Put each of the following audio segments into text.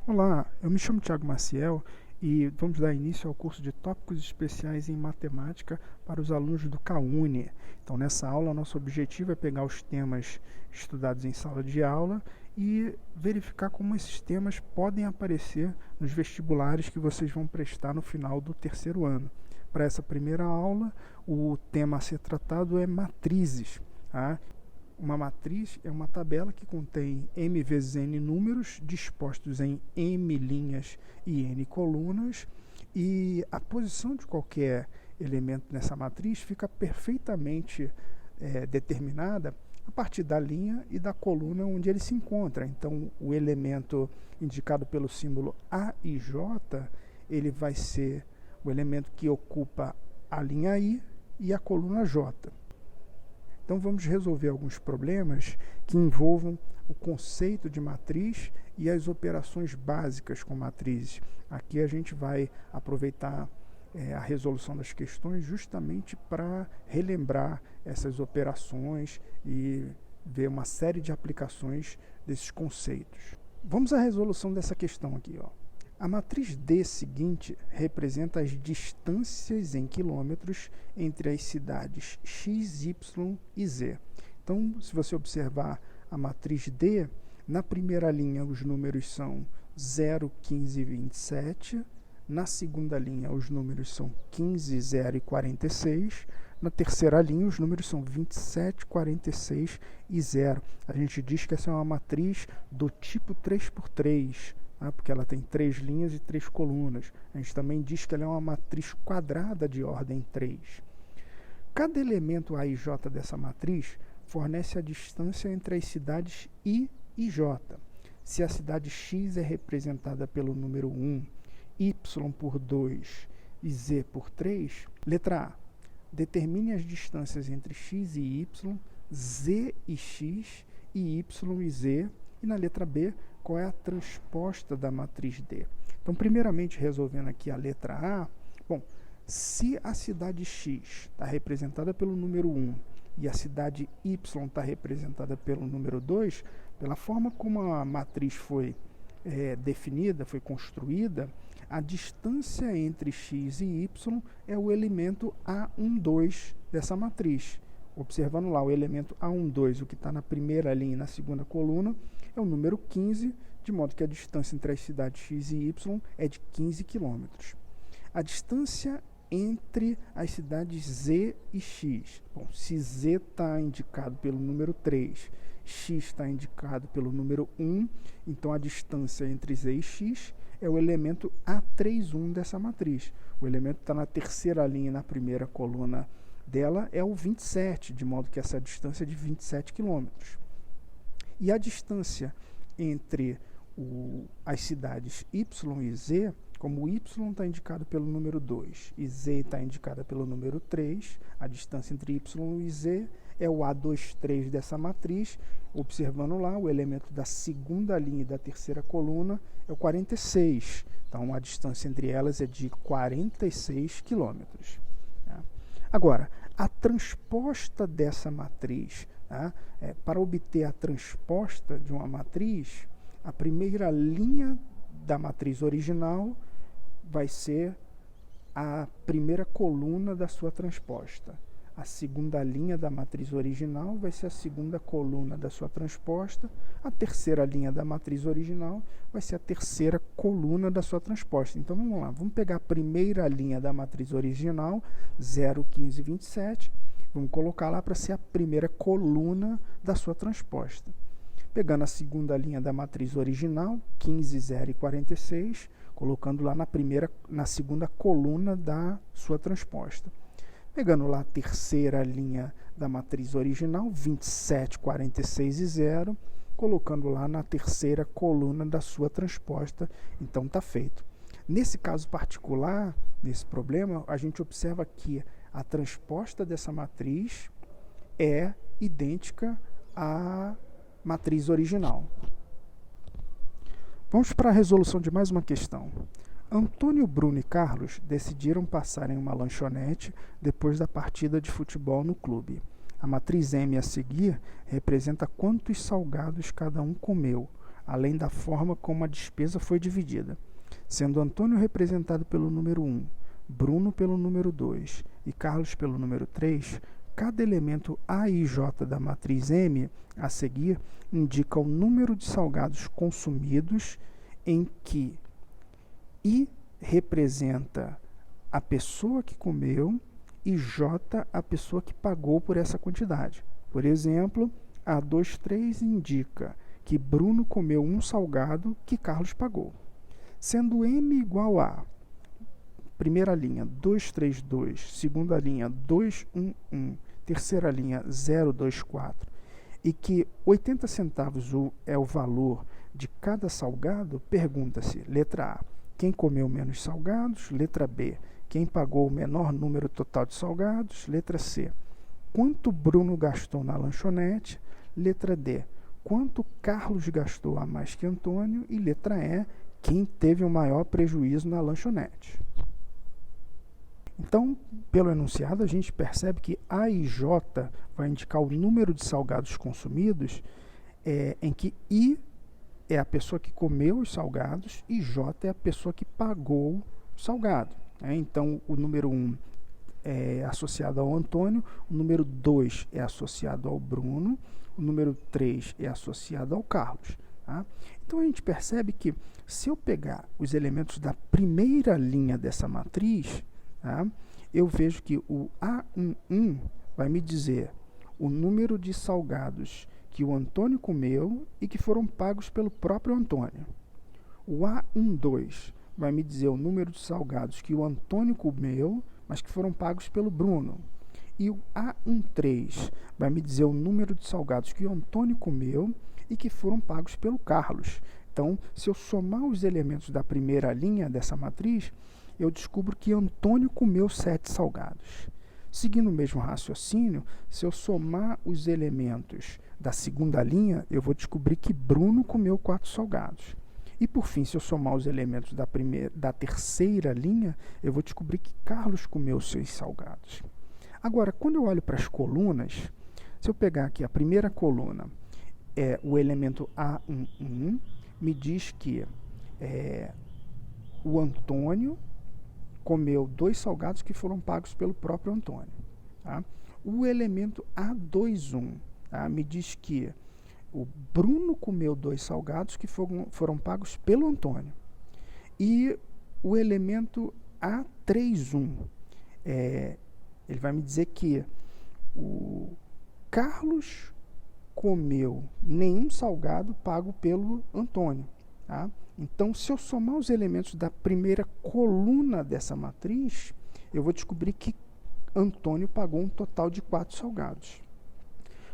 Olá, eu me chamo Thiago Maciel e vamos dar início ao curso de Tópicos Especiais em Matemática para os alunos do CAUNE. Então, nessa aula, nosso objetivo é pegar os temas estudados em sala de aula e verificar como esses temas podem aparecer nos vestibulares que vocês vão prestar no final do terceiro ano. Para essa primeira aula, o tema a ser tratado é matrizes, tá? Uma matriz é uma tabela que contém m vezes n números dispostos em m linhas e n colunas, e a posição de qualquer elemento nessa matriz fica perfeitamente determinada a partir da linha e da coluna onde ele se encontra. Então, o elemento indicado pelo símbolo A e J, ele vai ser o elemento que ocupa a linha I e a coluna J. Então, vamos resolver alguns problemas que envolvam o conceito de matriz e as operações básicas com matrizes. Aqui a gente vai aproveitar a resolução das questões justamente para relembrar essas operações e ver uma série de aplicações desses conceitos. Vamos à resolução dessa questão aqui, ó. A matriz D seguinte representa as distâncias em quilômetros entre as cidades X, Y e Z. Então, se você observar a matriz D, na primeira linha os números são 0, 15 e 27, na segunda linha os números são 15, 0 e 46, na terceira linha os números são 27, 46 e 0. A gente diz que essa é uma matriz do tipo 3x3, porque ela tem 3 linhas e 3 colunas. A gente também diz que ela é uma matriz quadrada de ordem 3. Cada elemento A e J dessa matriz fornece a distância entre as cidades I e J. Se a cidade X é representada pelo número 1, Y por 2 e Z por 3, letra A, determine as distâncias entre X e Y, Z e X e Y e Z, e na letra B, qual é a transposta da matriz D. Então, primeiramente, resolvendo aqui a letra A, bom, se a cidade X está representada pelo número 1 e a cidade Y está representada pelo número 2, pela forma como a matriz foi definida, foi construída, a distância entre X e Y é o elemento A12 dessa matriz. Observando lá o elemento A12, o que está na primeira linha e na segunda coluna, é o número 15, de modo que a distância entre as cidades X e Y é de 15 km. A distância entre as cidades Z e X. Bom, se Z está indicado pelo número 3, X está indicado pelo número 1, então a distância entre Z e X é o elemento A31 dessa matriz. O elemento está na terceira linha e na primeira coluna dela é o 27, de modo que essa distância é de 27 km. E a distância entre as cidades Y e Z, como o Y está indicado pelo número 2 e Z está indicada pelo número 3, a distância entre Y e Z é o A23 dessa matriz. Observando lá, o elemento da segunda linha e da terceira coluna é o 46. Então, a distância entre elas é de 46 km. Agora, a transposta dessa matriz, para obter a transposta de uma matriz, a primeira linha da matriz original vai ser a primeira coluna da sua transposta. A segunda linha da matriz original vai ser a segunda coluna da sua transposta. A terceira linha da matriz original vai ser a terceira coluna da sua transposta. Então, vamos lá. Vamos pegar a primeira linha da matriz original, 0, 15 e 27. Vamos colocar lá para ser a primeira coluna da sua transposta. Pegando a segunda linha da matriz original, 15, 0 e 46, colocando lá na segunda coluna da sua transposta. Pegando lá a terceira linha da matriz original, 27, 46 e 0, colocando lá na terceira coluna da sua transposta. Então, está feito. Nesse caso particular, nesse problema, a gente observa que a transposta dessa matriz é idêntica à matriz original. Vamos para a resolução de mais uma questão. Antônio, Bruno e Carlos decidiram passar em uma lanchonete depois da partida de futebol no clube. A matriz M a seguir representa quantos salgados cada um comeu. além da forma como a despesa foi dividida, sendo Antônio representado pelo número 1, Bruno pelo número 2 e Carlos pelo número 3, cada elemento A e J da matriz M a seguir indica o número de salgados consumidos em que I representa a pessoa que comeu e J a pessoa que pagou por essa quantidade. Por exemplo, A23 indica que Bruno comeu um salgado que Carlos pagou. Sendo M igual a, primeira linha, 232, segunda linha, 211, terceira linha, 024, e que 80 centavos é o valor de cada salgado, pergunta-se, letra A, quem comeu menos salgados? Letra B, quem pagou o menor número total de salgados? Letra C, quanto Bruno gastou na lanchonete? Letra D, quanto Carlos gastou a mais que Antônio? E letra E, quem teve o maior prejuízo na lanchonete? Então, pelo enunciado, a gente percebe que A e J vai indicar o número de salgados consumidos, em que I é a pessoa que comeu os salgados e J é a pessoa que pagou o salgado. Então, o número 1 é associado ao Antônio, o número 2 é associado ao Bruno, o número 3 é associado ao Carlos. Tá? Então, a gente percebe que, se eu pegar os elementos da primeira linha dessa matriz, tá, eu vejo que o A11 vai me dizer o número de salgados que o Antônio comeu e que foram pagos pelo próprio Antônio. O A12 vai me dizer o número de salgados que o Antônio comeu, mas que foram pagos pelo Bruno. E o A13 vai me dizer o número de salgados que o Antônio comeu e que foram pagos pelo Carlos. Então, se eu somar os elementos da primeira linha dessa matriz, eu descubro que Antônio comeu 7 salgados. Seguindo o mesmo raciocínio, se eu somar os elementos da segunda linha, eu vou descobrir que Bruno comeu 4 salgados. E, por fim, se eu somar os elementos da terceira linha, eu vou descobrir que Carlos comeu 6 salgados. Agora, quando eu olho para as colunas, se eu pegar aqui a primeira coluna, o elemento A11, me diz que o Antônio comeu 2 salgados que foram pagos pelo próprio Antônio. Tá? O elemento A21 me diz que o Bruno comeu 2 salgados que foram pagos pelo Antônio. E o elemento A31, ele vai me dizer que o Carlos comeu nenhum salgado pago pelo Antônio. Tá? Então, se eu somar os elementos da primeira coluna dessa matriz, eu vou descobrir que Antônio pagou um total de 4 salgados.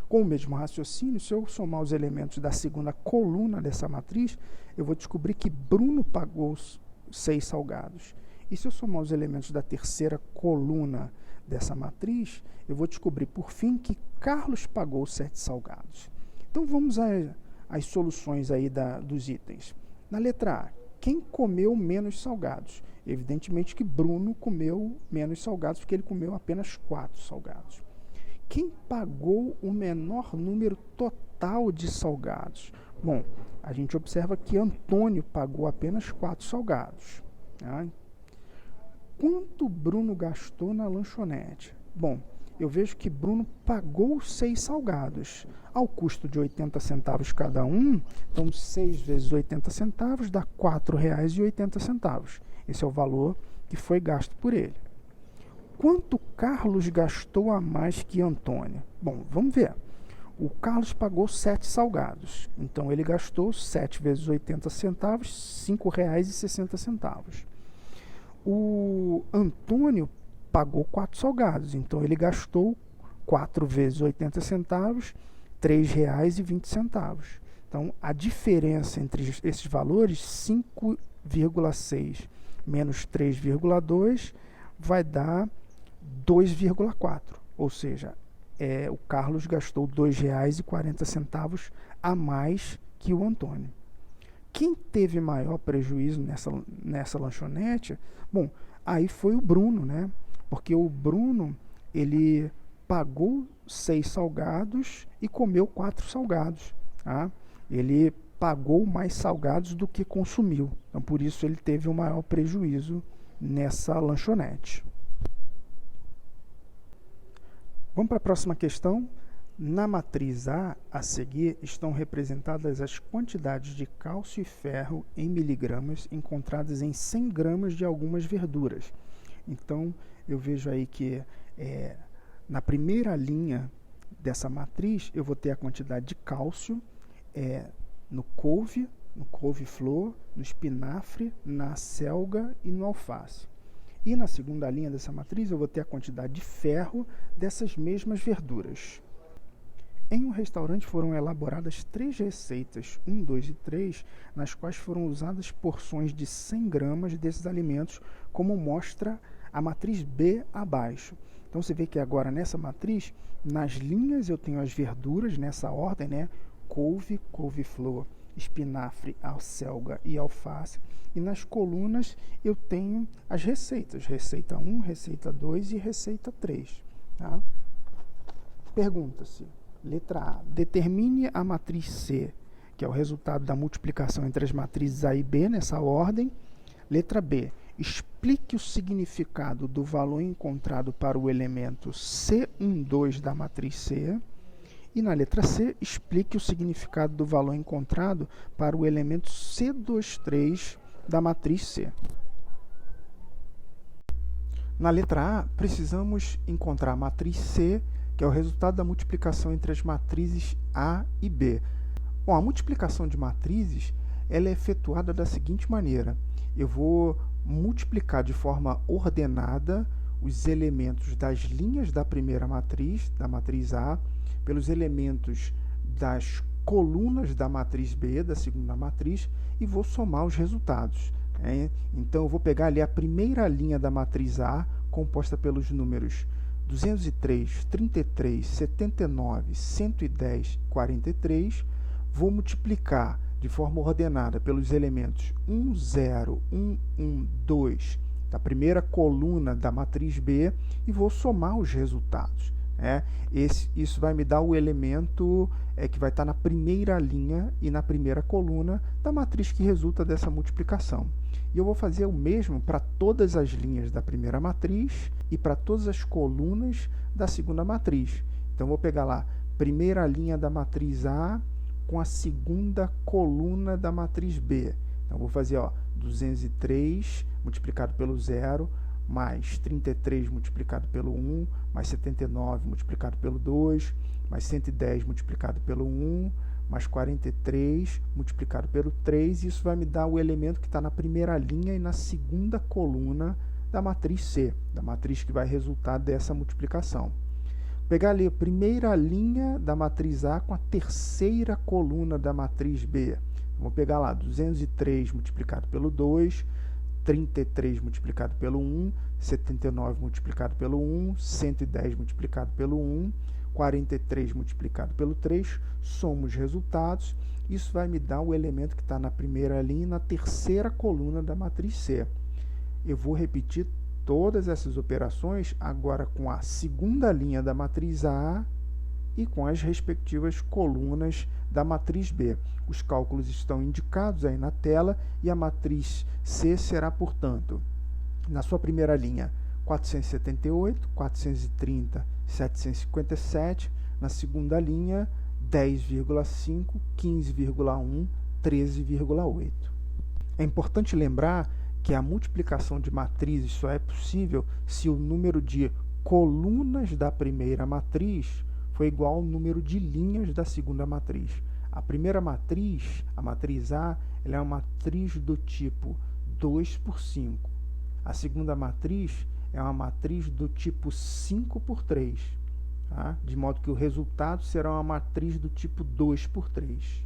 Com o mesmo raciocínio, se eu somar os elementos da segunda coluna dessa matriz, eu vou descobrir que Bruno pagou 6 salgados. E se eu somar os elementos da terceira coluna dessa matriz, eu vou descobrir, por fim, que Carlos pagou 7 salgados. Então, vamos às soluções aí dos itens. Na letra A, quem comeu menos salgados? Evidentemente que Bruno comeu menos salgados, porque ele comeu apenas 4 salgados. Quem pagou o menor número total de salgados? Bom, a gente observa que Antônio pagou apenas 4 salgados. Tá? Quanto Bruno gastou na lanchonete? Bom, eu vejo que Bruno pagou 6 salgados, ao custo de 80 centavos cada um. Então, 6 vezes 80 centavos dá R$ 4,80. Esse é o valor que foi gasto por ele. Quanto Carlos gastou a mais que Antônio? Bom, vamos ver. O Carlos pagou 7 salgados. Então, ele gastou 7 vezes 80 centavos, R$ 5,60. O Antônio pagou 4 salgados. Então, ele gastou 4 vezes 80 centavos, R$ 3,20. Então, a diferença entre esses valores, 5,6 menos 3,2, vai dar 2,4. Ou seja, o Carlos gastou R$ 2,40 a mais que o Antônio. Quem teve maior prejuízo nessa lanchonete? Bom, aí foi o Bruno, né? Porque o Bruno, ele pagou 6 salgados e comeu 4 salgados. Tá? Ele pagou mais salgados do que consumiu. Então, por isso, ele teve um maior prejuízo nessa lanchonete. Vamos para a próxima questão. Na matriz a seguir, estão representadas as quantidades de cálcio e ferro em miligramas encontradas em 100 gramas de algumas verduras. Então, eu vejo aí que na primeira linha dessa matriz, eu vou ter a quantidade de cálcio no couve-flor, no espinafre, na selga e no alface. E na segunda linha dessa matriz, eu vou ter a quantidade de ferro dessas mesmas verduras. Em um restaurante foram elaboradas 3 receitas, 1, 2 e 3, nas quais foram usadas porções de 100 gramas desses alimentos, como mostra a matriz B abaixo. Então, você vê que agora nessa matriz, nas linhas eu tenho as verduras, nessa ordem, né? Couve, couve-flor, espinafre, acelga e alface. E nas colunas eu tenho as receitas, receita 1, receita 2 e receita 3. Tá? Pergunta-se. Letra A. Determine a matriz C, que é o resultado da multiplicação entre as matrizes A e B, nessa ordem. Letra B. Explique o significado do valor encontrado para o elemento C12 da matriz C. E na letra C, explique o significado do valor encontrado para o elemento C23 da matriz C. Na letra A, precisamos encontrar a matriz C, que é o resultado da multiplicação entre as matrizes A e B. Bom, a multiplicação de matrizes ela é efetuada da seguinte maneira. Eu vou multiplicar de forma ordenada os elementos das linhas da primeira matriz, da matriz A, pelos elementos das colunas da matriz B, da segunda matriz, e vou somar os resultados. Então, eu vou pegar ali a primeira linha da matriz A, composta pelos números 203, 33, 79, 110, 43, vou multiplicar de forma ordenada pelos elementos 1, 0, 1, 1, 2 da primeira coluna da matriz B e vou somar os resultados. Isso vai me dar o elemento que vai estar na primeira linha e na primeira coluna da matriz que resulta dessa multiplicação. E eu vou fazer o mesmo para todas as linhas da primeira matriz e para todas as colunas da segunda matriz. Então, vou pegar lá, primeira linha da matriz A com a segunda coluna da matriz B. Então, vou fazer 203 multiplicado pelo 0, mais 33 multiplicado pelo 1, mais 79 multiplicado pelo 2, mais 110 multiplicado pelo 1, mais 43 multiplicado pelo 3. Isso vai me dar o elemento que está na primeira linha e na segunda coluna da matriz C, da matriz que vai resultar dessa multiplicação. Vou pegar ali a primeira linha da matriz A com a terceira coluna da matriz B. Vou pegar lá 203 multiplicado pelo 2, 33 multiplicado pelo 1, 79 multiplicado pelo 1, 110 multiplicado pelo 1, 43 multiplicado pelo 3, somo os resultados. Isso vai me dar o elemento que está na primeira linha e na terceira coluna da matriz C. Eu vou repetir todas essas operações agora com a segunda linha da matriz A e com as respectivas colunas da matriz B. Os cálculos estão indicados aí na tela e a matriz C será, portanto, na sua primeira linha, 478, 430, 757, na segunda linha, 10,5, 15,1, 13,8. É importante lembrar que a multiplicação de matrizes só é possível se o número de colunas da primeira matriz foi igual ao número de linhas da segunda matriz. A primeira matriz, a matriz A, ela é uma matriz do tipo 2 por 5. A segunda matriz é uma matriz do tipo 5 por 3. Tá? De modo que o resultado será uma matriz do tipo 2 por 3.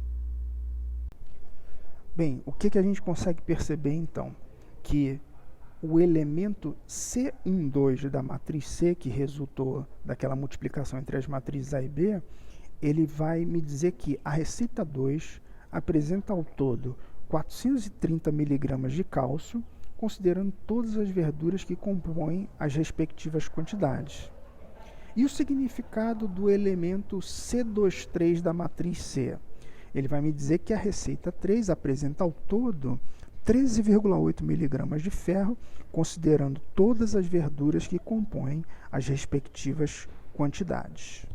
Bem, o que a gente consegue perceber então? Que o elemento C12 da matriz C, que resultou daquela multiplicação entre as matrizes A e B, ele vai me dizer que a receita 2 apresenta ao todo 430 mg de cálcio, considerando todas as verduras que compõem as respectivas quantidades. E o significado do elemento C23 da matriz C? ele vai me dizer que a receita 3 apresenta ao todo 13,8 miligramas de ferro, considerando todas as verduras que compõem as respectivas quantidades.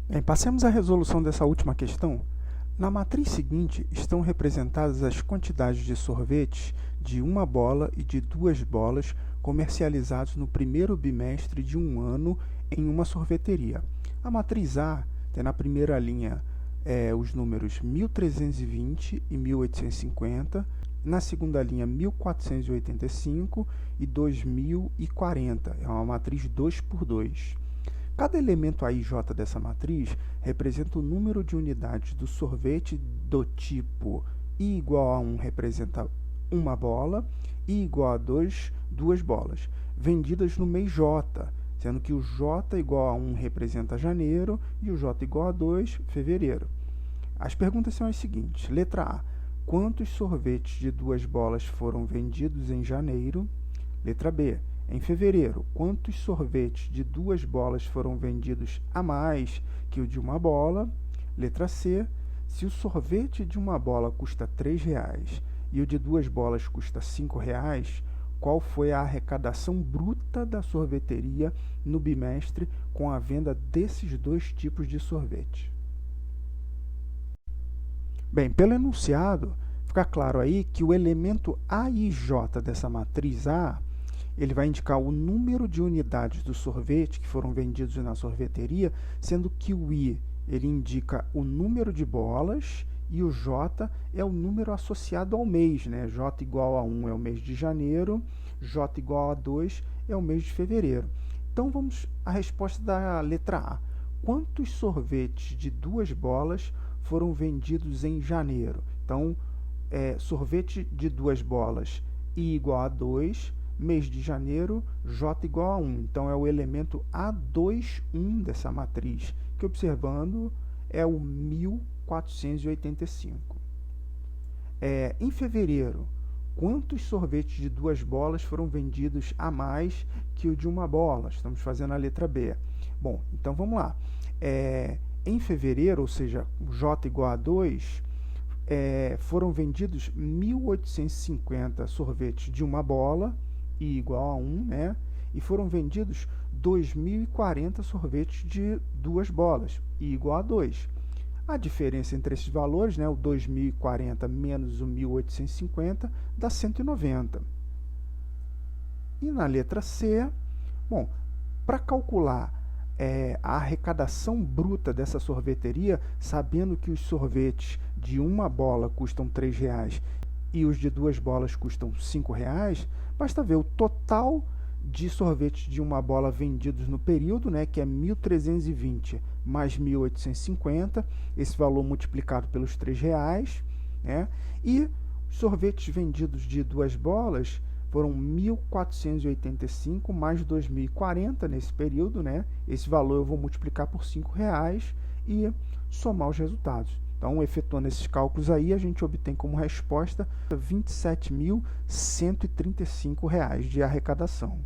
Bem, passemos à resolução dessa última questão. Na matriz seguinte estão representadas as quantidades de sorvetes de uma bola e de 2 bolas comercializados no primeiro bimestre de um ano em uma sorveteria. A matriz A tem na primeira linha os números 1320 e 1850, na segunda linha 1485 e 2040. É uma matriz 2 por 2. Cada elemento AIJ dessa matriz representa o número de unidades do sorvete do tipo I igual a 1 representa uma bola, I igual a 2, 2 bolas, vendidas no mês J, sendo que o J igual a 1 representa janeiro e o J igual a 2, fevereiro. As perguntas são as seguintes. Letra A. Quantos sorvetes de 2 bolas foram vendidos em janeiro? Letra B. Em fevereiro, quantos sorvetes de 2 bolas foram vendidos a mais que o de uma bola? Letra C. Se o sorvete de uma bola custa R$ 3,00 e o de 2 bolas custa R$ 5,00, qual foi a arrecadação bruta da sorveteria no bimestre com a venda desses 2 tipos de sorvete? Bem, pelo enunciado, fica claro aí que o elemento AIJ dessa matriz A, ele vai indicar o número de unidades do sorvete que foram vendidos na sorveteria, sendo que o I ele indica o número de bolas e o J é o número associado ao mês, né? J igual a 1 é o mês de janeiro, J igual a 2 é o mês de fevereiro. Então, vamos à resposta da letra A. Quantos sorvetes de 2 bolas foram vendidos em janeiro? Então, sorvete de 2 bolas, I igual a 2, mês de janeiro, J igual a 1. Então, é o elemento A21 dessa matriz, que observando é o 1485. Em fevereiro, quantos sorvetes de 2 bolas foram vendidos a mais que o de uma bola? Estamos fazendo a letra B. Bom, então vamos lá. Em fevereiro, ou seja, J igual a 2, foram vendidos 1.850 sorvetes de uma bola, I igual a 1, né? E foram vendidos 2.040 sorvetes de 2 bolas, I igual a 2. A diferença entre esses valores, né, o 2.040 menos o 1.850, dá 190. E na letra C, bom, para calcular a arrecadação bruta dessa sorveteria, sabendo que os sorvetes de uma bola custam R$ 3,00 e os de 2 bolas custam R$ 5,00, basta ver o total de sorvetes de uma bola vendidos no período, né, que é 1.320 mais 1.850, esse valor multiplicado pelos R$ 3,00, né, e sorvetes vendidos de 2 bolas foram 1.485 mais 2.040 nesse período, né? Esse valor eu vou multiplicar por R$ 5,00 e somar os resultados. Então, efetuando esses cálculos aí, a gente obtém como resposta R$ 27.135 de arrecadação.